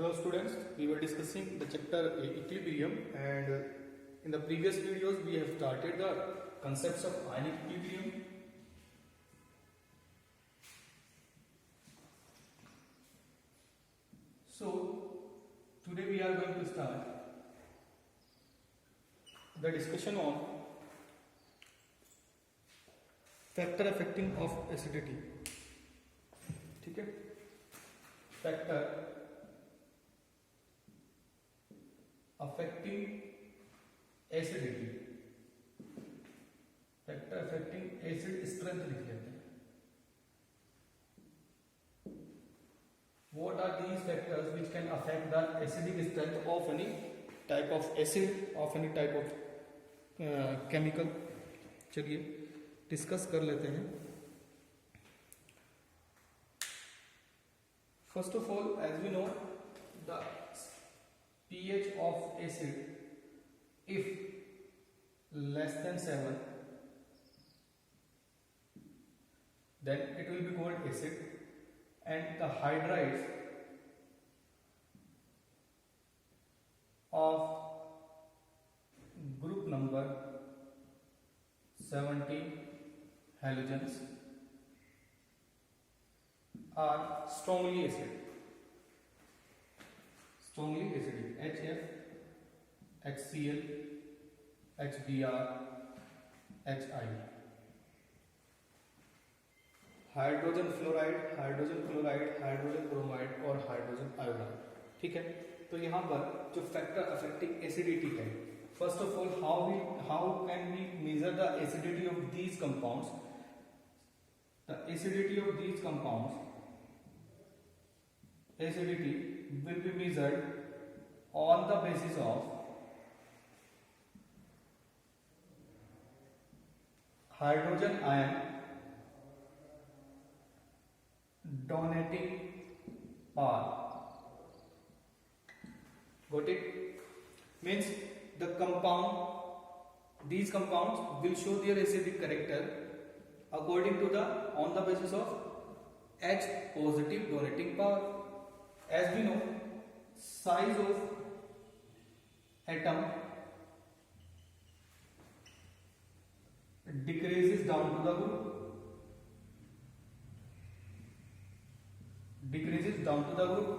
Hello students, we were discussing the chapter equilibrium, and in the previous videos we have started the concepts of ionic equilibrium. So today we are going to start the discussion on factor affecting of acidity. ठीक है, factor affecting acidity, factor affecting acid strength लिख लेते हैं. What are these factors which can affect the acidic strength of any type of acid, of any type of chemical? चलिए discuss कर लेते हैं. First of all, as we know, the pH of acid, if less than 7, then it will be called acid, and the hydrides of group number 70 halogens are strongly acidic. Strongly acidic. HF, HCl, HBr, HI. Hydrogen fluoride, hydrogen chloride, hydrogen bromide और hydrogen iodide. ठीक है, तो यहाँ पर जो factor affecting acidity है, first of all how can we measure the acidity of these compounds. The acidity of these compounds, acidity will be measured on the basis of hydrogen ion donating power. Got it? Means the compound, these compounds will show their acidic character according to the on the basis of H positive donating power. As we know, size of atom decreases down to the group. Decreases down to the group.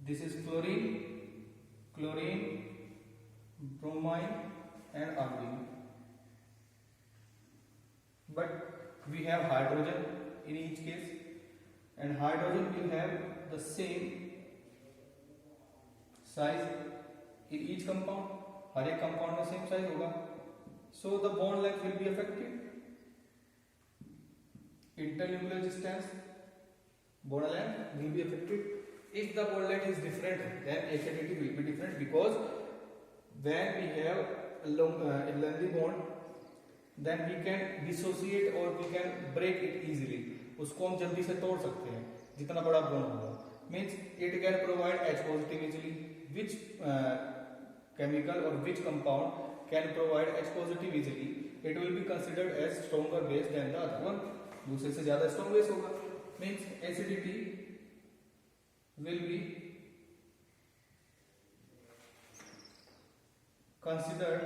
This is fluorine, chlorine, bromine, and argon. But we have hydrogen in each case, and hydrogen will have the same size in each compound. हर एक compound में same size होगा, so the bond length will be affected. Internuclear distance, bond length will be affected. If the bond length is different, then acidity will be different, because when we have a lengthy bond, then we can dissociate or we can break it easily. उसको हम जल्दी से तोड़ सकते हैं जितना बड़ा bond होगा. Means it can provide H positive easily. Which chemical or which compound can provide H positive easily? It will be considered as stronger base than the other one. दूसरे से ज्यादा strong base होगा. Means acidity will be considered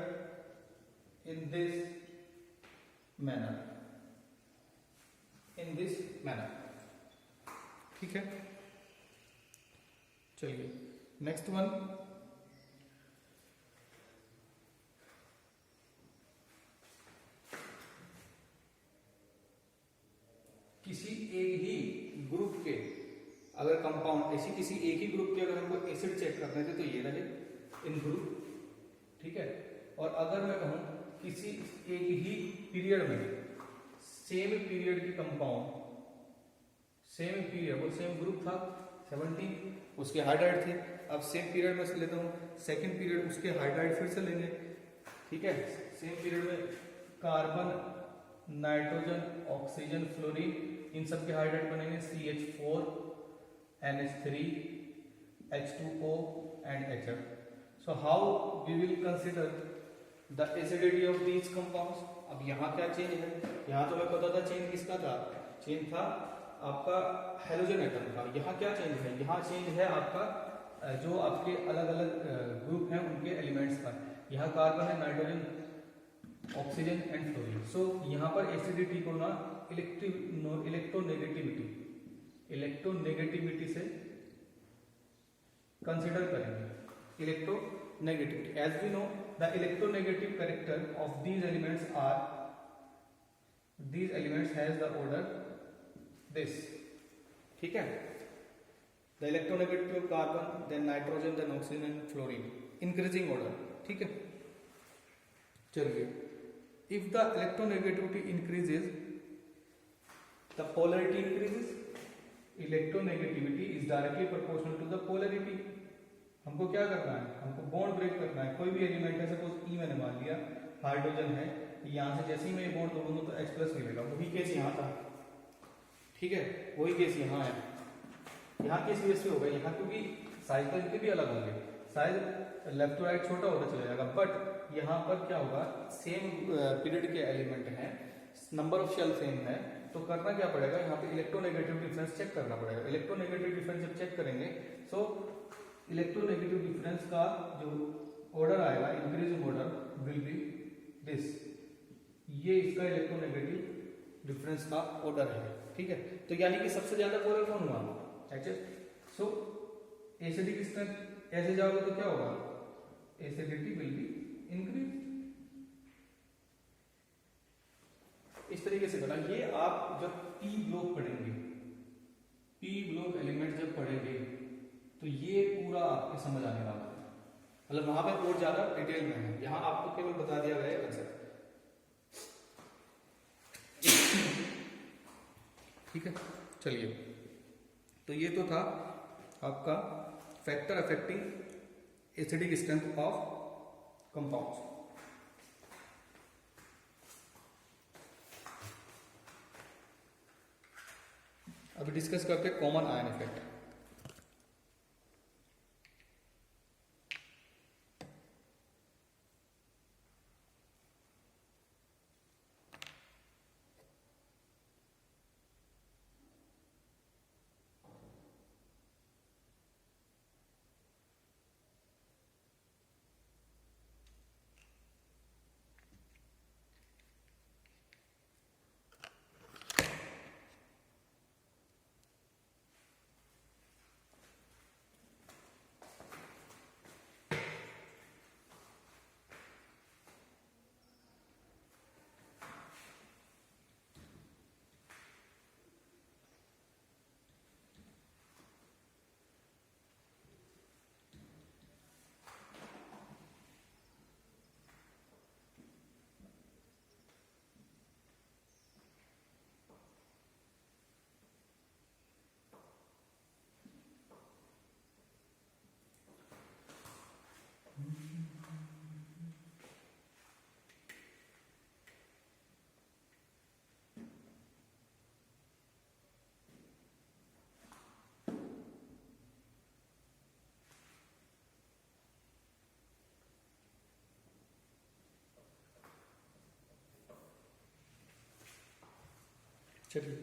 in this manner. In this manner. ठीक है, चलिए next one. किसी एक ही group के अगर कंपाउंड ऐसी किसी एक ही ग्रुप के अगर हमको एसिड चेक करने थे तो ये रहे इन ग्रुप. ठीक है, और अगर मैं कहूं किसी एक ही पीरियड में सेम पीरियड की कंपाउंड, सेम पीरियड, वो सेम ग्रुप था 17, उसके हाइड्राइड थे. अब सेम पीरियड में से लेता हूँ, सेकंड पीरियड उसके हाइड्राइड फिर से लेंगे. ठीक है, सेम पीरियड में कार्बन, नाइट्रोजन, ऑक्सीजन, फ्लोरीन, इन सब के हाइड्राइड बनेंगे CH4, NH3, H2O and HF. So how we will consider the acidity of these compounds? अब यहाँ क्या चेंज है? यहाँ तो मैं पता था चेंज किसका था, चेंज था आपका हेलोजन एटम का. यहाँ क्या चेंज है? यहाँ चेंज है आपका जो आपके अलग अलग ग्रुप हैं उनके एलिमेंट्स का। यहाँ कार्बन है, nitrogen, oxygen and fluorine. So यहाँ पर एसिडिटी को ना इलेक्ट्रोनेगेटिविटी से कंसिडर करेंगे। Electronegativity, as we know the electronegative character of these elements has the order this, ठीक है। The electronegativity of carbon, then nitrogen, then oxygen and fluorine, increasing order, ठीक है। चलिए, if the electronegativity increases the polarity increases. Electronegativity is directly proportional to the polarity. हमको क्या करना है, हमको बॉन्ड ब्रेक करना है। कोई भी एलिमेंट है, सपोज ई मैंने मान लिया, हाइड्रोजन है, यहाँ से जैसे ही मैं ये बॉन्ड तोड़ूंगा तो H+ मिलेगा। वही केस यहाँ था, ठीक है, वही केस यहाँ है। यहाँ केस वैसे होगा, यहाँ क्योंकि साइज तो इनके भी अलग होंगे, साइज लेफ्ट टू राइट छोटा होता चला जाएगा, बट यहाँ पर क्या होगा, सेम पीरियड के एलिमेंट हैं, नंबर ऑफ शेल सेम है, तो करना क्या पड़ेगा, यहाँ पे इलेक्ट्रोनेगेटिव डिफरेंस चेक करना पड़ेगा। इलेक्ट्रोनेगेटिव डिफरेंस जब चेक करेंगे, सो इलेक्ट्रोनेगेटिव डिफरेंस का जो ऑर्डर आएगा, increasing order will be this. ये इसका इलेक्ट्रोनेगेटिव डिफरेंस का ऑर्डर है, ठीक है। तो यानी कि सबसे ज्यादा पोलर कौन हुआ, HH। सो एसिडिक स्ट्रेंथ ऐसे जाओगे तो क्या होगा, एसिडिटी विल बी इंक्रीज। इस तरीके से बना। ये आप जब पी ब्लॉक पढ़ेंगे, पी ब्लॉक एलिमेंट जब पढ़ेंगे तो ये पूरा आपके समझ आने वाला है। मतलब वहां पे और ज्यादा डिटेल में है, यहाँ आपको केवल बता दिया गया है कंसेप्ट, ठीक है। चलिए, तो ये तो था आपका factor affecting acidic strength of compounds. अभी डिस्कस करते हैं कॉमन आयन इफेक्ट। चलिए,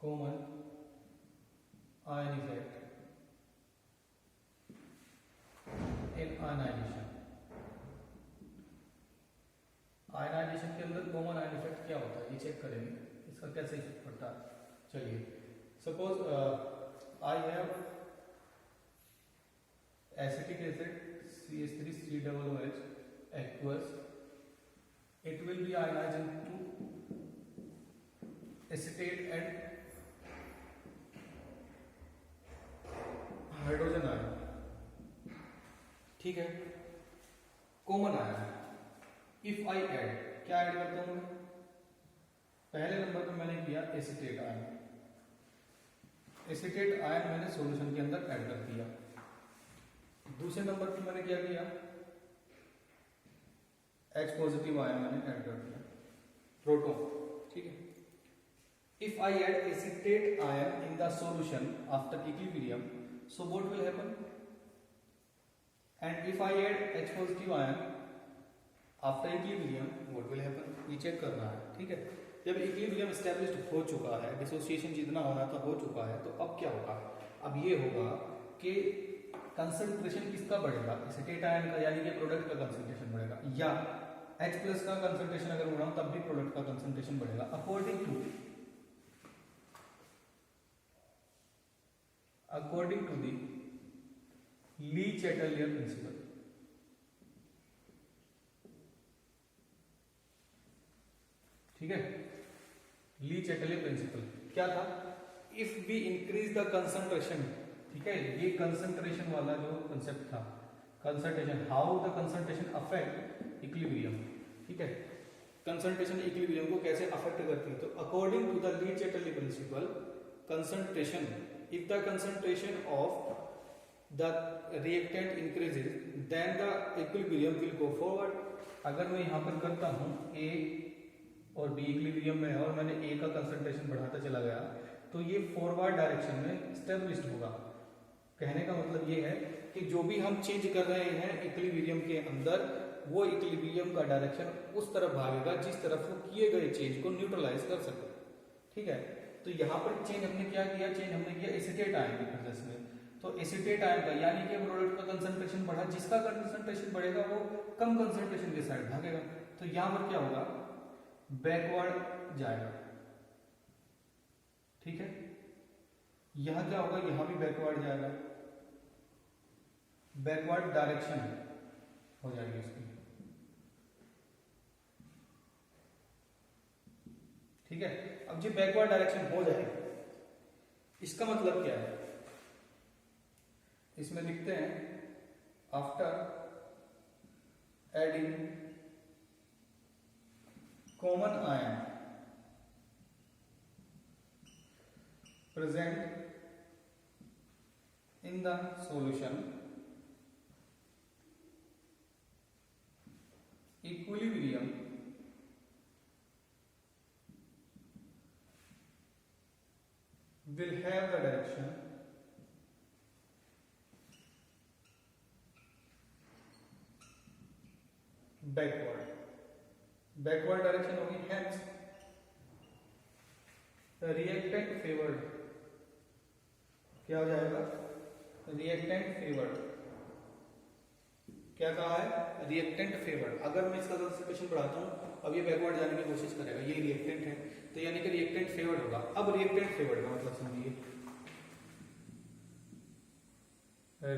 common ion effect in ionisation. Ionisation के अंदर कॉमन आयन इफेक्ट क्या होता है, ये चेक करेंगे, इसका कैसे इफेक्ट पड़ता है। चलिए, suppose I have acetic acid CH3COOH aqueous, it will be ionized into acetate and hydrogen ion, ठीक है, common ion. If I add, क्या ऐड करता हूं मैं, पहले नंबर पे मैंने किया एसिटेट आयन। एसिटेट आयन मैंने सॉल्यूशन के अंदर ऐड कर दिया। दूसरे नंबर पे मैंने क्या किया, H पॉजिटिव आयन मैंने ऐड कर दिया, प्रोटॉन, ठीक है। If I add acetate ion in the solution after equilibrium, so what will happen, and if I add H positive ion after equilibrium what will happen, ये check करना है, ठीक है। जब इक्विलिब्रियम एस्टेब्लिश्ड हो चुका है, डिसोसिएशन जितना होना था हो चुका है, तो अब क्या होगा, अब ये होगा कि कंसंट्रेशन किसका बढ़ेगा, एसीटेट आयन का, यानी कि प्रोडक्ट का कंसंट्रेशन बढ़ेगा, या H प्लस का कंसंट्रेशन अगर बढ़ाऊं तब भी प्रोडक्ट का कंसंट्रेशन बढ़ेगा according to the Le Chatelier principle. ठीक है, ली चैटलियर प्रिंसिपल क्या था, if we increase the concentration, ठीक है, ये कंसंट्रेशन वाला जो कंसेप्ट था, concentration, how the concentration affect equilibrium, ठीक है, कंसंट्रेशन इक्विलिब्रियम को कैसे अफेक्ट करती है, तो according to the Le Chatelier principle concentration, if the concentration of the reactant increases then the equilibrium will go forward. अगर मैं यहाँ पर करता हूँ ए और बी इक्विलिब्रियम में है और मैंने ए का कंसंट्रेशन बढ़ाता चला गया, तो ये फॉरवर्ड डायरेक्शन में स्टेब्लिश्ड होगा। कहने का मतलब ये है कि जो भी हम चेंज कर रहे हैं इक्विलिब्रियम के अंदर, वो इक्विलिब्रियम का डायरेक्शन उस तरफ भागेगा जिस तरफ वो किए गए चेंज को न्यूट्रलाइज कर सके, ठीक है। तो यहाँ पर चेंज हमने क्या किया, चेंज हमने किया एसीटेट आयन की प्रेजेंस में, तो एसीटेट आयन का यानी कि प्रोडक्ट का कंसंट्रेशन बढ़ा, जिसका कंसंट्रेशन बढ़ेगा वो कम कंसंट्रेशन के साइड भागेगा, तो यहाँ पर क्या होगा, बैकवर्ड जाएगा, ठीक है। यहां क्या होगा, यहां भी बैकवर्ड जाएगा, बैकवर्ड डायरेक्शन हो जाएगी उसकी, ठीक है। अब जो बैकवर्ड डायरेक्शन हो जाएगी, इसका मतलब क्या है, इसमें लिखते हैं after adding common ion present in the solution, equilibrium will have the direction backward, backward direction होगी, hence the reactant favored, क्या हो जाएगा, रिएक्टेंट फेवर्ड, क्या कहा है, रिएक्टेंट फेवर्ड। अगर मैं इसका कंसंट्रेशन बढ़ाता हूं, अब ये बैकवर्ड जाने की कोशिश करेगा, ये रिएक्टेंट है, तो यानी कि रिएक्टेंट फेवर्ड होगा। अब रिएक्टेंट फेवर्ड का मतलब समझिए,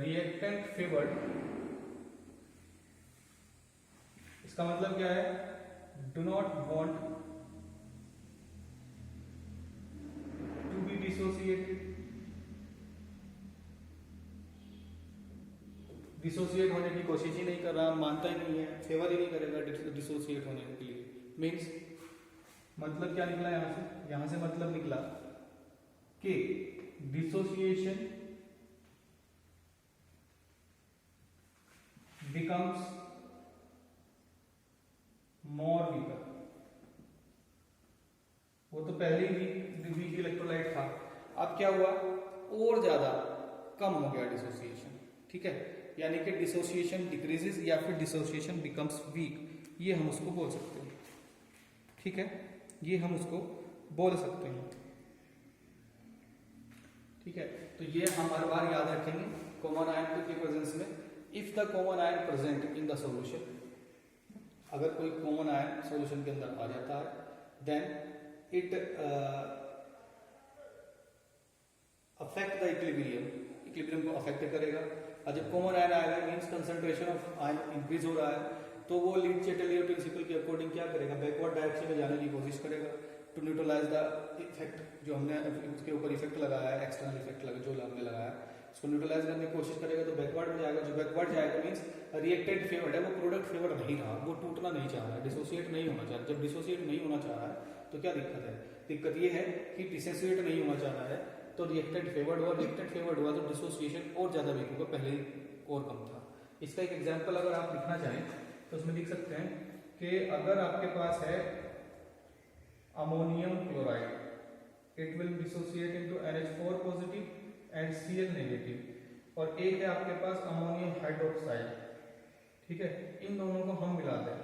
रिएक्टेंट फेवर्ड, इसका मतलब क्या है, do not want to be dissociated, dissociate होने की कोशिश ही नहीं कर रहा, मानता ही नहीं है, फेवर ही नहीं करेगा डिसोसिएट होने के लिए। मीन्स मतलब क्या निकला यहां से मतलब निकला कि डिसोसिएशन बिकम्स मोर वीकर, वो तो पहले ही वीक इलेक्ट्रोलाइट था, अब क्या हुआ, और ज्यादा कम हो गया डिसोसिएशन, ठीक है, यानी कि डिसोसिएशन डिक्रीजेस या फिर डिसोसिएशन बिकम्स वीक, ये हम उसको बोल सकते हैं, ठीक है, ये हम उसको बोल सकते हैं, ठीक है। तो ये हम हर बार याद रखेंगे कॉमन आयन के प्रेजेंस में, if the common ion present in the solution, अगर कोई कॉमन आयन सॉल्यूशन के अंदर आ जाता है, then it affect the equilibrium, equilibrium को अफेक्ट करेगा। और जब कॉमन आयन आएगा means concentration of ion increase हो रहा है, तो वो ली चैटलियर प्रिंसिपल के अकॉर्डिंग क्या करेगा, बैकवर्ड डायरेक्शन में जाने की कोशिश करेगा टू न्यूट्रलाइज द इफेक्ट, जो हमने उसके ऊपर इफेक्ट लगाया है, एक्सटर्नल इफेक्ट लगा जो हमने लगाया है, उसको न्यूट्रलाइज करने की कोशिश करेगा, तो बैकवर्ड में जाएगा। जो बैकवर्ड जाएगा मींस रिएक्टेंट फेवर्ड है, वो प्रोडक्ट फेवर्ड नहीं रहा, वो टूटना नहीं चाह रहा है, डिसोसिएट नहीं होना चाह रहा। जब डिसोसिएट नहीं होना चाह रहा है तो क्या दिक्कत है, दिक्कत ये है कि डिसोसिएट नहीं होना चाह रहा है, तो रिएक्टेंट फेवर्ड हुआ, रिएक्टेंट फेवर्ड हुआ तो डिसोसिएशन और ज्यादा वीक होगा, पहले और कम था। इसका एक एग्जांपल अगर आप लिखना चाहें तो उसमें लिख सकते हैं कि अगर आपके पास है ammonium chloride, it will dissociate into NH4 positive and Cl negative, और एक है आपके पास अमोनियम हाइड्रोक्साइड, ठीक है। इन दोनों को हम मिला दें,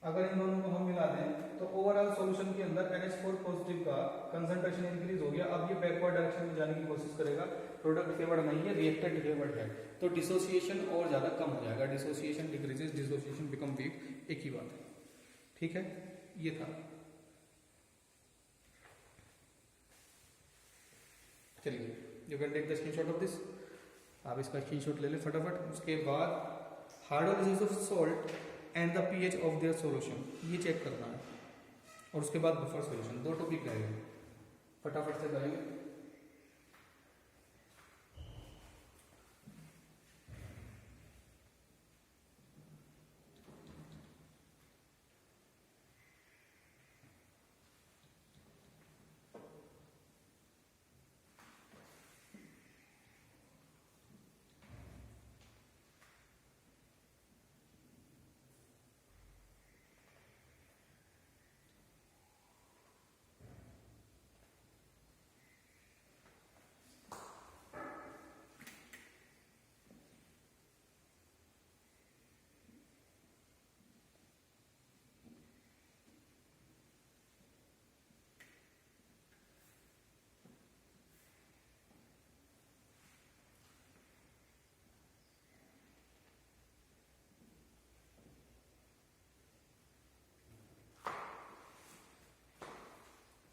अगर इन दोनों को हम मिला दें तो ओवरऑल सॉल्यूशन के अंदर NH4 पॉजिटिव का कंसंट्रेशन इंक्रीज हो गया। अब ये बैकवर्ड डायरेक्शन में जाने की कोशिश करेगा, प्रोडक्ट फेवर्ड नहीं है, रिएक्टेंट फेवर्ड है, तो डिसोसिएशन और ज्यादा कम हो जाएगा। Dissociation decreases, dissociation become weak, एक ही बात है, ठीक है। ये था, चलिए you can take the screenshot of this, आप इसका स्क्रीनशॉट ले लें फटाफट। उसके बाद hydrolysis of salt and the pH of their solution, ये चेक करना है। और उसके बाद बफर सॉल्यूशन, दो टॉपिक रहेंगे, फटाफट से करेंगे।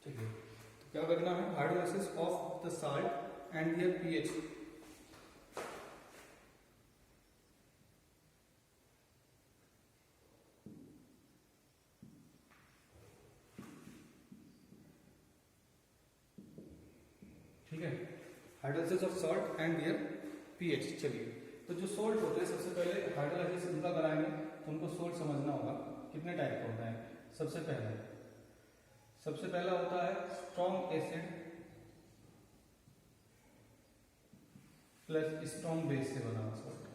ठीक है, तो क्या करना है, hydrolysis of the salt and their pH. ठीक है, hydrolysis of salt and their pH. चलिए, तो जो सॉल्ट होते हैं सबसे पहले हाइड्रोलिसिस उनका कराएंगे तो उनको सॉल्ट समझना होगा कितने टाइप का होता है। सबसे पहला होता है strong acid plus strong base से बना हुआ सॉल्ट,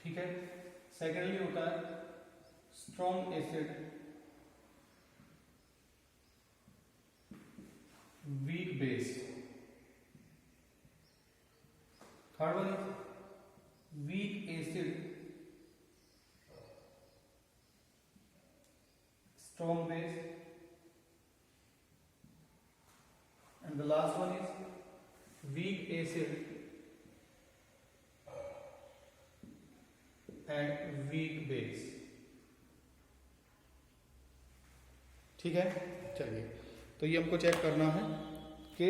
ठीक है। सेकेंडली होता है strong acid weak base. Third one is weak acid strong base, and the last one is weak acid and weak base, ठीक है। चलिए, तो ये हमको चेक करना है कि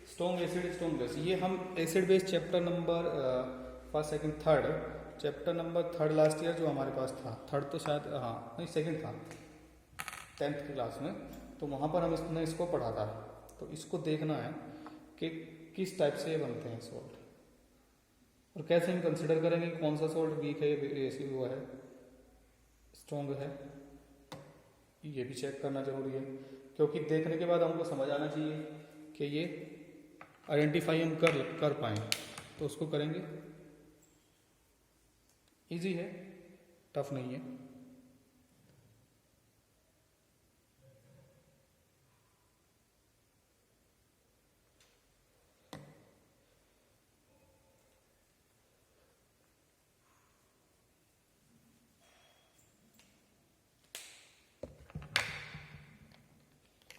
स्ट्रॉन्ग एसिड स्ट्रॉन्ग बेस, ये हम acid base chapter number first second third, chapter number third last year जो हमारे पास था, थर्ड तो शायद हाँ नहीं सेकंड था 10th की क्लास में, तो वहाँ पर हमने इसको पढ़ा था। तो इसको देखना है कि किस टाइप से बनते हैं सॉल्ट, और कैसे हम कंसिडर करेंगे कौन सा सॉल्ट वीक है, एसिड हुआ है, स्ट्रॉन्ग है, ये भी चेक करना जरूरी है। क्योंकि देखने के बाद हमको समझ आना चाहिए कि ये आइडेंटिफाई हम कर पाएँ, तो उसको करेंगे। इजी है, टफ नहीं है।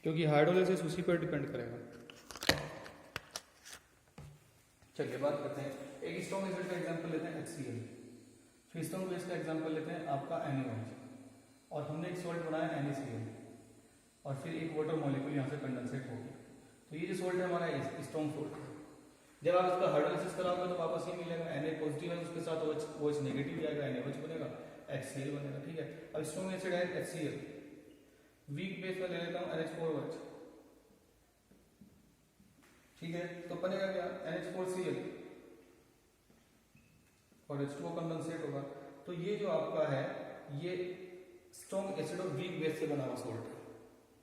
क्योंकि हाइड्रोलिसिस उसी पर डिपेंड करेगा। चलिए बात करते हैं, एक स्ट्रॉन्ग एसिड का एग्जांपल लेते हैं HCl, फिर स्ट्रॉन्ग बेस का एग्जांपल लेते हैं आपका NaOH, और हमने एक सॉल्ट बनाया NaCl, और फिर एक वाटर मॉलिक्यूल यहाँ से कंडेंसेट हो गया। तो ये जो सॉल्ट है हमारा स्ट्रॉन्ग सॉल्ट है। जब आप उसका हाइड्रोलिसिस कराओगे तो वापस ये मिलेगा, Na पॉजिटिव है उसके साथ OH नेगेटिव जाएगा, NaOH बनेगा, HCl बनेगा, ठीक है। अब स्ट्रॉन्ग एसिड है HCl, वीक बेस में ले लेता हूँ NH4OH, ठीक है। तो बनेगा क्या, NH4Cl और H2O कंडेंसेट होगा। तो ये जो आपका है ये स्ट्रॉन्ग एसिड और वीक बेस से बना हुआ सॉल्ट है,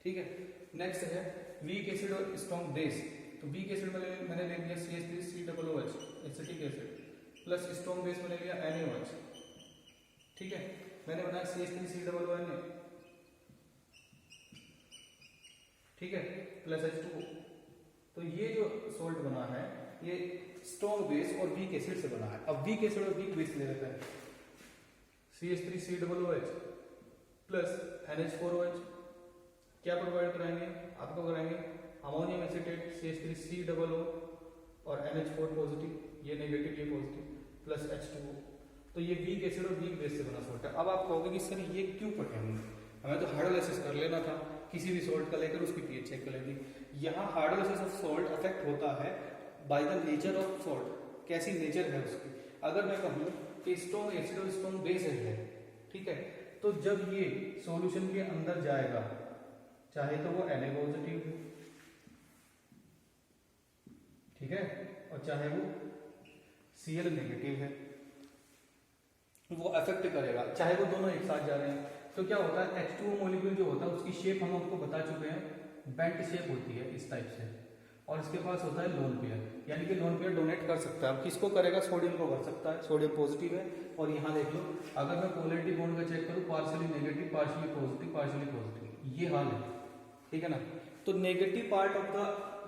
ठीक है। नेक्स्ट है वीक एसिड और स्ट्रॉन्ग बेस। तो वीक एसिड में मैंने ले लिया CH3COOH acetic acid, plus strong base में ले लिया NaOH, ठीक है। मैंने बनाया CH3COONA, ठीक है। Plus H2O। तो ये जो सोल्ट बना है ये स्ट्रॉन्ग बेस और वीक एसिड से बना है। अब वीक एसिड और वीक बेस ले लेते हैं। CH3COOH प्लस NH4OH क्या प्रोवाइड कराएंगे, आपको कराएंगे अमोनियम एसीटेट CH3COO और NH4 पॉजिटिव, ये नेगेटिव ये पॉजिटिव, प्लस H2O। तो ये वीक एसिड और वीक बेस से बना सोल्ट है। अब आप कहोगे कि सर ये क्यों पढ़े हमें तो हाइड्रोलाइसिस कर लेना था, किसी भी सोल्ट का लेकर उसकी पीएच चेक कर लेनी। यहाँ हाइड्रोलाइसिस ऑफ सोल्ट अफेक्ट होता है by the nature of salt, कैसी नेचर है उसकी। अगर मैं कहूँ कि स्ट्रॉन्ग एसिड और स्ट्रॉन्ग बेस है, ठीक है, तो जब ये सॉल्यूशन के अंदर जाएगा, चाहे तो वो Na पॉजिटिव हो, ठीक है, और चाहे वो Cl नेगेटिव है, वो अफेक्ट करेगा, चाहे वो दोनों एक साथ जा रहे हैं। तो क्या होता है, H2O मॉलिक्यूल जो होता है उसकी शेप हम आपको बता चुके हैं, बेंट शेप होती है इस टाइप से, और इसके पास होता है लोन पेयर, यानी कि लोन पेयर डोनेट कर सकता है। अब किसको करेगा, सोडियम को कर सकता है, सोडियम पॉजिटिव है। और यहाँ देख लो, अगर मैं पोलैरिटी बॉन्ड का चेक करूँ, पार्शियली नेगेटिव पार्शियली पॉजिटिव, ये हाल है, ठीक है ना। तो negative part of the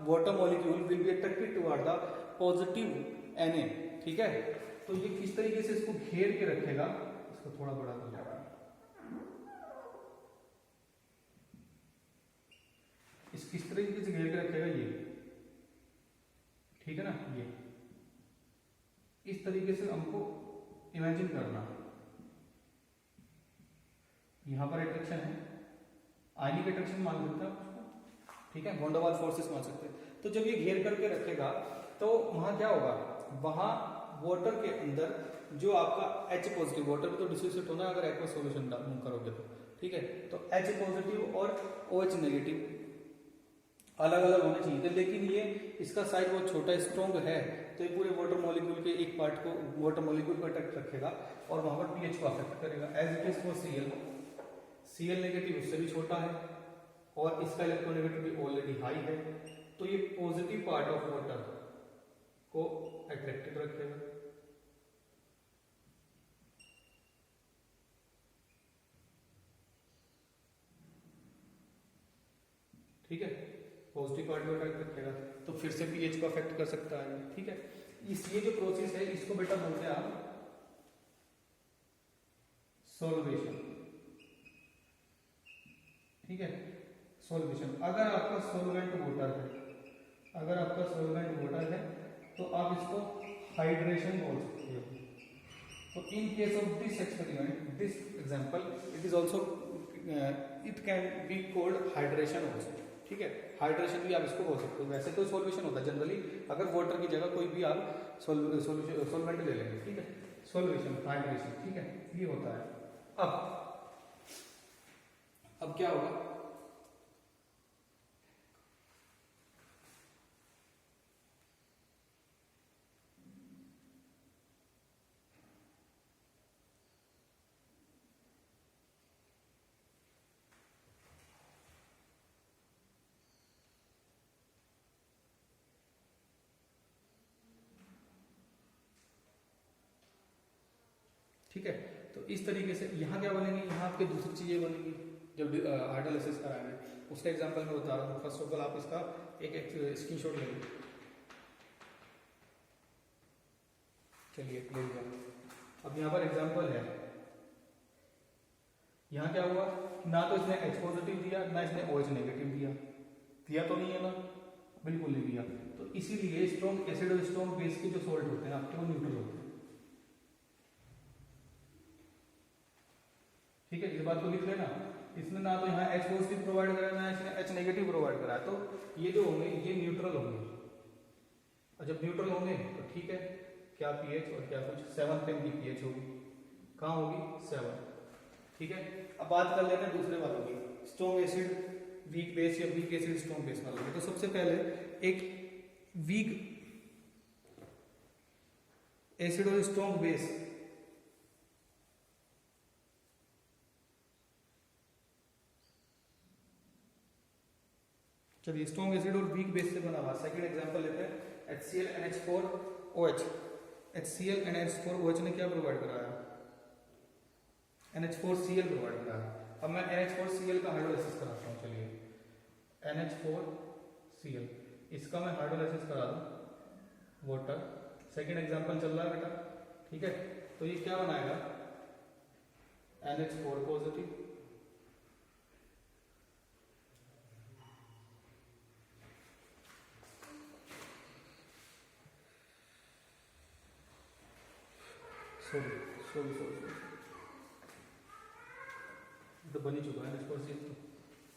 water molecule will be attracted toward the positive Na, ठीक है। तो ये किस तरीके से इसको घेर के रखेगा, इसको थोड़ा बड़ा कर लेगा, किस तरीके से घेर के रखेगा ये, ठीक है ना। ये इस तरीके से हमको इमेजिन करना, यहां पर अट्रैक्शन है, आयनिक अट्रैक्शन मान सकते हैं उसको, ठीक है, वंडरवाल फोर्सेस मान सकते हैं। तो जब ये घेर करके रखेगा तो वहां क्या होगा, वहां वाटर के अंदर जो आपका H पॉजिटिव, वाटर में तो डिसोसिएट होना अगर एक्वा सॉल्यूशन करोगे तो, ठीक है, तो H पॉजिटिव और OH नेगेटिव अलग अलग होने चाहिए थे, लेकिन ये इसका साइज बहुत छोटा स्ट्रॉन्ग है, तो ये पूरे वाटर मॉलिक्यूल के एक पार्ट को, वाटर मॉलिक्यूल को अट्रैक्ट रखेगा और वहां पर पीएच को अफेक्ट करेगा। As it is for Cl negative उससे भी छोटा है और इसका इलेक्ट्रोनेगेटिविटी ऑलरेडी हाई है, तो ये पॉजिटिव पार्ट ऑफ वाटर को अट्रैक्टिव रखेगा। ठीक है, पॉजिटिव पार्ट को अट्रैक्ट रखेगा, तो फिर से पीएच को अफेक्ट कर सकता है, ठीक है। ये जो प्रोसेस है इसको बेटा बोलते हैं आप सॉल्वेशन, ठीक है, सॉल्वेशन। अगर आपका सॉल्वेंट वाटर है, अगर आपका सॉल्वेंट वाटर है तो आप इसको हाइड्रेशन बोल सकते हो। तो in case of this experiment, this example, it is also it can be called hydration also, ठीक है, हाइड्रेशन भी आप इसको बोल सकते हो। वैसे तो सॉल्वेशन होता है जनरली, अगर वाटर की जगह कोई भी आप सॉल्वेंट ले लेंगे, ठीक है, सॉल्वेशन हाइड्रेशन, ठीक है, ये होता है। अब क्या होगा, ठीक है। तो इस तरीके से यहाँ क्या बनेंगे, यहाँ आपके दूसरी चीजें बनेंगी जब हाइड्रोलाइसिस कराएंगे। उसका एग्जांपल मैं बता रहा हूँ। फर्स्ट ऑफ ऑल आप इसका एक स्क्रीनशॉट ले लो, चलिए ले लिया। अब यहाँ पर एग्जांपल है, यहाँ क्या हुआ, ना तो इसने H पॉजिटिव दिया ना इसने OH नेगेटिव दिया तो नहीं है ना, बिल्कुल नहीं दिया। तो इसीलिए स्ट्रॉन्ग एसिड और स्ट्रॉन्ग बेस के जो सॉल्ट होते हैं आपके वो न्यूट्रल होते हैं, ठीक है, इस बात को लिख लेना। इसने ना तो यहाँ H पॉजिटिव प्रोवाइड करा ना इसने H नेगेटिव प्रोवाइड करा, तो ये जो होंगे ये न्यूट्रल होंगे, और जब न्यूट्रल होंगे तो ठीक है, क्या पीएच और क्या कुछ 7 पे की पीएच होगी, कहाँ होगी 7, ठीक है। अब बात कर लेते हैं दूसरे वालों की, स्ट्रॉन्ग एसिड वीक बेस या वीक एसिड स्ट्रॉन्ग बेस वालों की। तो सबसे पहले एक वीक एसिड और स्ट्रॉन्ग बेस, चलिए स्ट्रॉन्ग एसिड और वीक बेस से बना हुआ सेकंड एग्जांपल लेते हैं, HCl NH4OH। HCl NH4OH ने क्या प्रोवाइड कराया, NH4Cl प्रोवाइड कराया। अब मैं NH4Cl का हाइड्रोलाइसिस कराता हूँ, चलिए NH4 Cl। इसका मैं हाइड्रोलाइसिस करा दूं वाटर, सेकेंड एग्जांपल चल रहा है बेटा, ठीक है। तो ये क्या बनाएगा NH4 पॉजिटिव, सॉरी तो बन ही चुका है NH4Cl,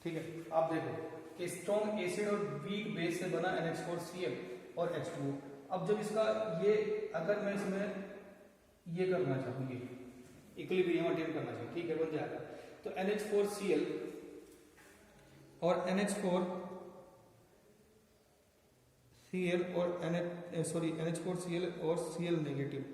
ठीक है। आप देखो कि स्ट्रॉन्ग एसिड और वीक बेस से बना NH4Cl और H2O। अब जब इसका ये अगर मैं इसमें ये करना चाहूंगी इक्विलिब्रियम अटेन करना चाहिए, ठीक है, बन जाएगा। तो NH4Cl और NH4Cl और Cl नेगेटिव,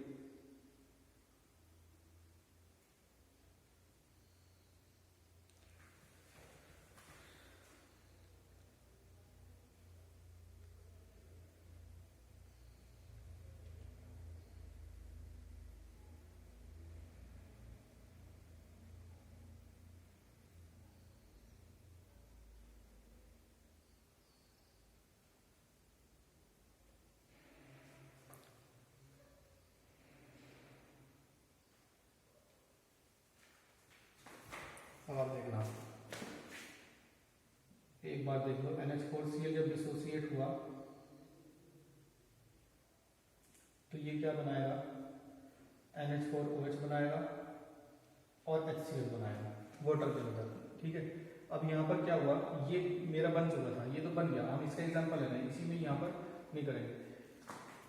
अब आप देखना, एक बार देख लो, NH4Cl जब डिसोसिएट हुआ तो ये क्या बनाएगा NH4OH बनाएगा और HCl बनाएगा वाटर के अंदर, ठीक है। अब यहाँ पर क्या हुआ, ये मेरा बन चुका था, ये तो बन गया, हम इसका एग्जांपल लेना है, इसी में यहाँ पर नहीं करेंगे।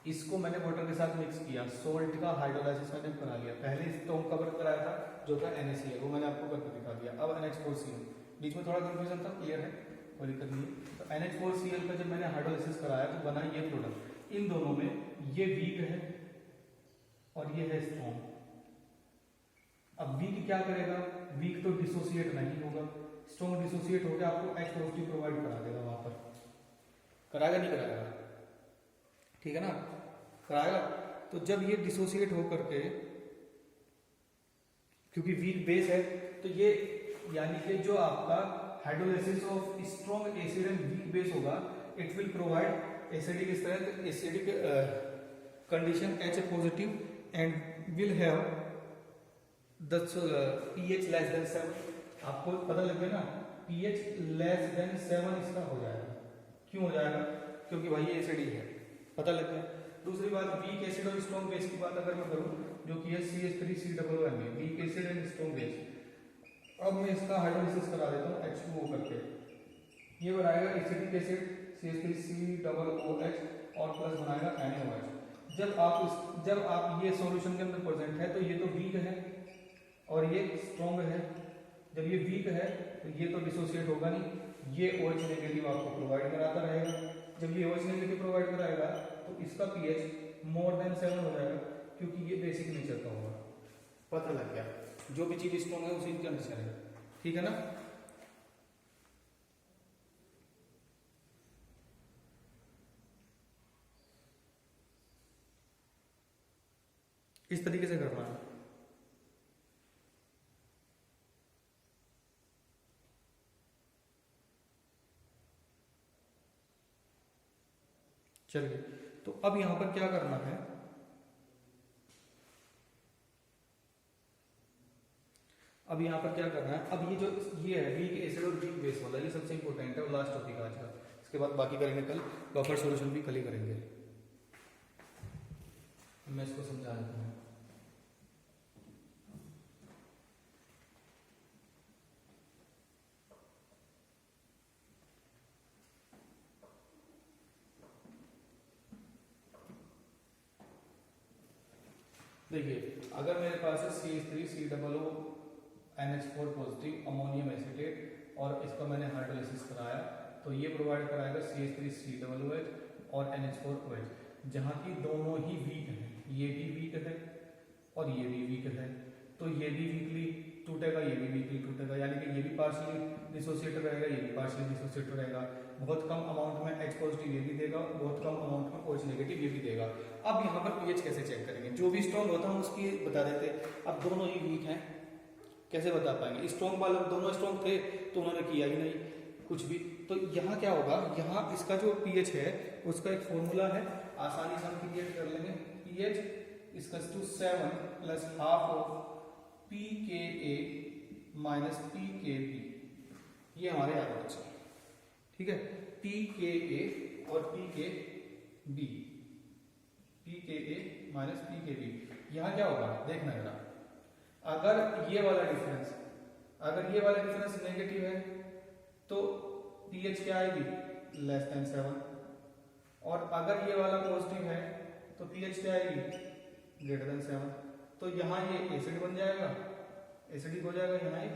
इसको मैंने वाटर के साथ मिक्स किया, सोल्ट का हाइड्रोलाइसिस मैंने करा लिया, पहले स्टोन कवर कराया था जो था NaCl, वो मैंने आपको करके दिखा दिया। अब NH4Cl, बीच में थोड़ा कंफ्यूजन था, क्लियर है, कोई दिक्कत नहीं है। तो NH4Cl का जब मैंने हाइड्रोलाइसिस कराया तो बना ये प्रोडक्ट, इन दोनों में ये वीक है और ये है स्ट्रॉन्ग। अब वीक क्या करेगा, वीक तो डिसोसिएट नहीं होगा, स्ट्रॉन्ग डिसोसिएट होकर आपको H पॉजिटिव प्रोवाइड करा देगा, वहां पर कराएगा नहीं कराएगा, ठीक है ना, कराएगा। तो जब ये डिसोसिएट हो करके, क्योंकि वीक बेस है, तो ये यानी कि जो आपका hydrolysis of strong acid and weak base होगा, it will provide acidic strength, acidic condition H positive and will have the pH less than 7। आपको पता लग गया ना, pH लेस देन 7 इसका हो जाएगा। क्यों हो जाएगा, क्योंकि भाई ये एसिड ही है, पता लग गया। दूसरी बात, वीक एसिड और स्ट्रॉन्ग बेस की बात अगर मैं करूं, जो कि है CH3COONA, weak acid and strong base. अब मैं इसका हाइड्रोलाइसिस करा देता हूं H2O करके, ये बनाएगा एसिटिक एसिड CH3COOH और प्लस बनाएगा NaOH। जब आप ये सॉल्यूशन के अंदर प्रेजेंट है तो ये तो वीक है और ये स्ट्रॉन्ग है। जब ये वीक है तो ये तो डिसोसिएट होगा नहीं, ये OH नेगेटिव आपको प्रोवाइड कराता रहेगा। जब ये OH नेगेटिव प्रोवाइड कराएगा तो इसका pH मोर देन 7 हो जाएगा, क्योंकि ये बेसिक नेचर का होगा। पता लग गया, जो भी चीज स्ट्रॉन्ग है उसी के अनुसार है, ठीक है ना। इस तरीके से करना है। चलिए, तो अब यहां पर क्या करना है, अब यहां पर क्या करना है, अब ये जो ये है वीक एसिड और वीक बेस वाला, ये सबसे इंपॉर्टेंट है और लास्ट टॉपिक आज का। इसके बाद बाकी करेंगे कल, बफर सॉल्यूशन भी कल ही करेंगे। मैं इसको समझा देता हूं। देखिए, अगर मेरे पास है CH3COONH4 पॉजिटिव अमोनियम एसिटेट और इसका मैंने हाइड्रोलाइसिस कराया, तो ये प्रोवाइड कराएगा CH3COOH और NH4OH, जहाँ की दोनों ही वीक हैं, ये भी वीक है और ये भी वीक है, तो ये भी वीकली टूटेगा, ये भी वीकली टूटेगा, यानी कि ये भी पार्शियली डिसोसिएटेड रहेगा, ये भी पार्शियली डिसोसिएटेड रहेगा। बहुत कम अमाउंट में H पॉजिटिव ये भी देगा, बहुत कम अमाउंट में OH नेगेटिव ये भी देगा। अब यहाँ पर pH कैसे चेक करेंगे, जो भी स्ट्रॉन्ग होता है उसकी बता देते। अब दोनों ही वीक हैं, कैसे बता पाएंगे, स्ट्रॉन्ग वाले दोनों स्ट्रॉन्ग थे तो उन्होंने किया ही नहीं कुछ भी, तो यहाँ क्या होगा, यहाँ इसका जो pH है उसका एक फॉर्मूला है, आसानी से हम क्रिएट कर लेंगे। pH equals to 7 plus half of pKa minus pKb, ये हमारे याद होना चाहिए, ठीक है। pKa और pKb, pKa माइनस pKb, यहाँ क्या होगा देखना जरा, अगर ये वाला डिफरेंस नेगेटिव है तो pH क्या आएगी लेस देन 7, और अगर ये वाला पॉजिटिव है तो pH क्या आएगी ग्रेटर देन 7। तो यहाँ ये एसिड बन जाएगा, एसिडिक हो जाएगा, यहाँ ये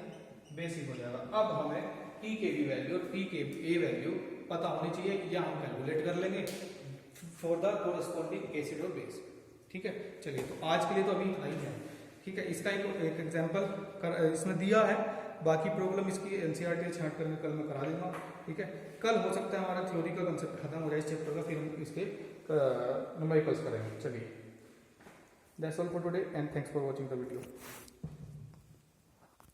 बेसिक हो जाएगा। अब हमें pKb वैल्यू और pKa वैल्यू पता होनी चाहिए, या हम कैलकुलेट कर लेंगे फॉर द कोरस्पॉन्डिंग एसिड और बेस, ठीक है। चलिए तो आज के लिए तो अभी इतना ही है, ठीक है। इसका एक एग्जाम्पल इसमें दिया है, बाकी प्रॉब्लम इसकी एनसीईआरटी छांट कर कल मैं करा दूंगा, ठीक है। कल हो सकता है हमारा थ्योरी का कंसेप्ट खत्म हो जाए इस चैप्टर का, फिर हम इसके न्यूमेरिकल्स करेंगे। चलिए, that's all for today and thanks for watching the video.